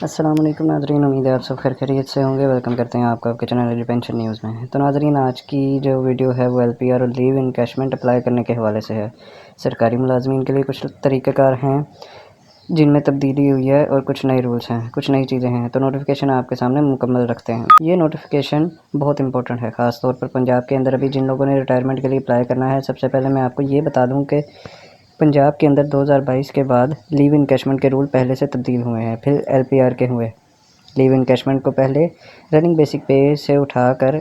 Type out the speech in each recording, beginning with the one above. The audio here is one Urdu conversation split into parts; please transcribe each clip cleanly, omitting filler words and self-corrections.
السلام علیکم ناظرین، امید ہے آپ سب خیر خیریت سے ہوں گے۔ ویلکم کرتے ہیں آپ کو آپ کے چینل علی پینشن نیوز میں۔ تو ناظرین، آج کی جو ویڈیو ہے وہ LPR اور لیو انکیشمنٹ اپلائی کرنے کے حوالے سے ہے۔ سرکاری ملازمین کے لیے کچھ طریقہ کار ہیں جن میں تبدیلی ہوئی ہے اور کچھ نئے رولز ہیں، کچھ نئی چیزیں ہیں۔ تو نوٹیفیکیشن آپ کے سامنے مکمل رکھتے ہیں۔ یہ نوٹیفیکیشن بہت امپورٹنٹ ہے، خاص طور پر پنجاب کے اندر ابھی جن لوگوں نے ریٹائرمنٹ کے لیے اپلائی کرنا ہے۔ سب سے پہلے میں آپ کو یہ بتا دوں کہ پنجاب کے اندر 2022 کے بعد لیو انکیشمنٹ کے رول پہلے سے تبدیل ہوئے ہیں، پھر LPR کے ہوئے۔ لیو انکیشمنٹ کو پہلے رننگ بیسک پے سے اٹھا کر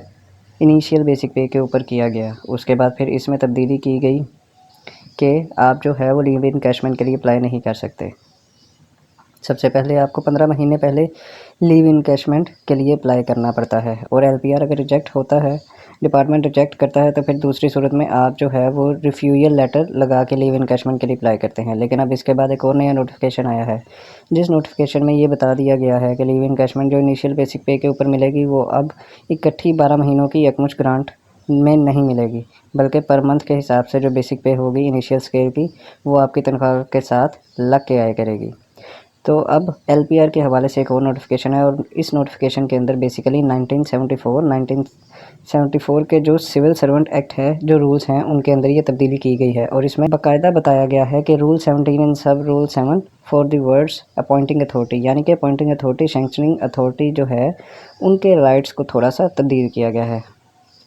انیشیل بیسک پے کے اوپر کیا گیا، اس کے بعد پھر اس میں تبدیلی کی گئی کہ آپ جو ہے وہ لیو انکیشمنٹ کے لیے اپلائی نہیں کر سکتے۔ سب سے پہلے آپ کو 15 مہینے پہلے لیو انکیشمنٹ کے لیے اپلائی کرنا پڑتا ہے، اور LPR اگر ریجیکٹ ہوتا ہے، ڈپارٹمنٹ ریجیکٹ کرتا ہے، تو پھر دوسری صورت میں آپ جو ہے وہ ریفیوئل لیٹر لگا کے لیو انکیشمنٹ کے لیے اپلائی کرتے ہیں۔ لیکن اب اس کے بعد ایک اور نیا نوٹیفیکیشن آیا ہے، جس نوٹیفیکیشن میں یہ بتا دیا گیا ہے کہ لیو انکیشمنٹ جو انیشیل بیسک پے کے اوپر ملے گی وہ اب اکٹھی 12 مہینوں کی یکمشت گرانٹ میں نہیں ملے گی، بلکہ پر منتھ کے حساب سے جو بیسک پے ہوگی انیشیل اسکیل کی، وہ آپ کی تنخواہ کے ساتھ لگ کے آیا کرے گی۔ تو اب LPR کے حوالے سے ایک اور نوٹیفیکیشن ہے، اور اس نوٹیفیکیشن کے اندر بیسیکلی 1974 کے جو سول سرونٹ ایکٹ ہے، جو رولز ہیں ان کے اندر یہ تبدیلی کی گئی ہے، اور اس میں باقاعدہ بتایا گیا ہے کہ رول 17 ان سب rule 7 for the words appointing authority, یعنی کہ اپوائنٹنگ اتھارٹی، سینکشننگ اتھارٹی جو ہے ان کے رائٹس کو تھوڑا سا تبدیل کیا گیا ہے۔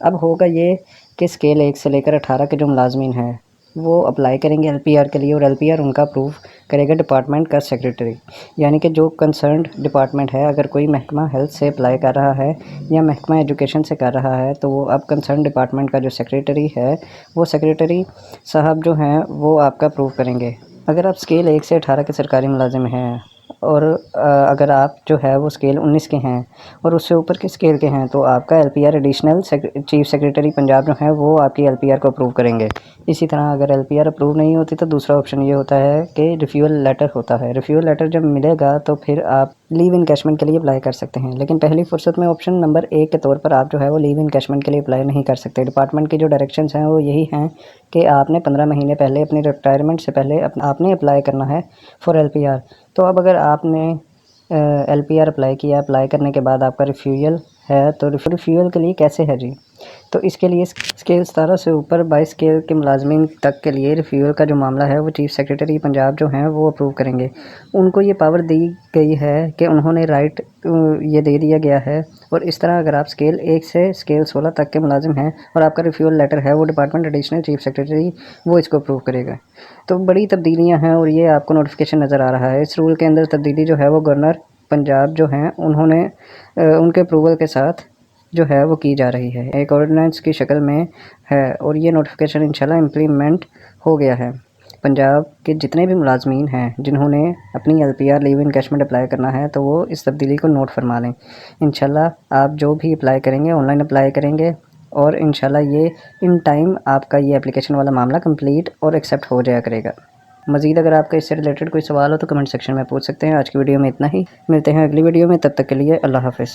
اب ہوگا یہ کہ اسکیل 1 سے لے کر 18 کے جو ملازمین ہیں وہ اپلائی کریں گے LPR کے لیے، اور LPR ان کا اپروو کرے گا ڈپارٹمنٹ کا سیکریٹری، یعنی کہ جو کنسرنڈ ڈپارٹمنٹ ہے۔ اگر کوئی محکمہ ہیلتھ سے اپلائی کر رہا ہے یا محکمہ ایجوکیشن سے کر رہا ہے، تو وہ اب کنسرنڈ ڈپارٹمنٹ کا جو سیکریٹری ہے، وہ سیکریٹری صاحب جو ہیں وہ آپ کا اپروو کریں گے۔ اگر آپ اسکیل 1 سے 18 کے سرکاری ملازم ہیں، اور اگر آپ جو ہے وہ اسکیل 19 کے ہیں اور اس سے اوپر کے اسکیل کے ہیں، تو آپ کا LPR additional chief secretary Punjab جو ہیں وہ آپ کی LPR کو اپروو کریں گے۔ اسی طرح اگر LPR اپروو نہیں ہوتی تو دوسرا آپشن یہ ہوتا ہے کہ ریفیول لیٹر ہوتا ہے۔ ریفیول لیٹر جب ملے گا تو پھر آپ لیو انکیشمنٹ کے لیے اپلائی کر سکتے ہیں، لیکن پہلی فرصت میں آپشن نمبر 1 کے طور پر آپ جو ہے وہ لیو انکیشمنٹ کے لیے اپلائی نہیں کر سکتے۔ ڈپارٹمنٹ کی جو ڈائریکشنز ہیں وہ یہی ہیں کہ آپ نے 15 مہینے پہلے اپنی ریٹائرمنٹ سے پہلے آپ نے اپلائی کرنا ہے فار LPR۔ تو اب اگر آپ نے LPR اپلائی کیا، اپلائی کرنے کے بعد آپ کا ریفیول ہے، تو ریفیول کے لیے کیسے ہے جی؟ تو اس کے لیے اسکیل 17 سے اوپر 22 اسکیل کے ملازمین تک کے لیے ریفیول کا جو معاملہ ہے وہ چیف سیکریٹری پنجاب جو ہیں وہ اپروو کریں گے۔ ان کو یہ پاور دی گئی ہے کہ انہوں نے رائٹ یہ دے دیا گیا ہے، اور اس طرح اگر آپ اسکیل 1 سے اسکیل 16 تک کے ملازم ہیں اور آپ کا ریفیول لیٹر ہے، وہ ڈپارٹمنٹ ایڈیشنل چیف سیکریٹری وہ اس کو اپروو کرے گا۔ تو بڑی تبدیلیاں ہیں، اور یہ آپ کو نوٹیفیکیشن نظر آ رہا ہے۔ اس رول کے اندر تبدیلی جو ہے وہ گورنر پنجاب جو ہیں انہوں نے ان کے اپروول کے ساتھ جو ہے وہ کی جا رہی ہے، ایک آرڈیننس کی شکل میں ہے، اور یہ نوٹیفیکیشن انشاءاللہ امپلیمنٹ ہو گیا ہے۔ پنجاب کے جتنے بھی ملازمین ہیں جنہوں نے اپنی LPR لیو انکیشمنٹ اپلائی کرنا ہے، تو وہ اس تبدیلی کو نوٹ فرما لیں۔ انشاءاللہ آپ جو بھی اپلائی کریں گے آن لائن اپلائی کریں گے، اور انشاءاللہ یہ ان ٹائم آپ کا یہ اپلیکیشن والا معاملہ کمپلیٹ اور ایکسیپٹ ہو جایا کرے گا۔ مزید اگر آپ کا اس سے ریلیٹڈ کوئی سوال ہو تو کمنٹ سیکشن میں پوچھ سکتے ہیں۔ آج کی ویڈیو میں اتنا ہی، ملتے ہیں اگلی ویڈیو میں، تب تک کے لیے اللہ حافظ۔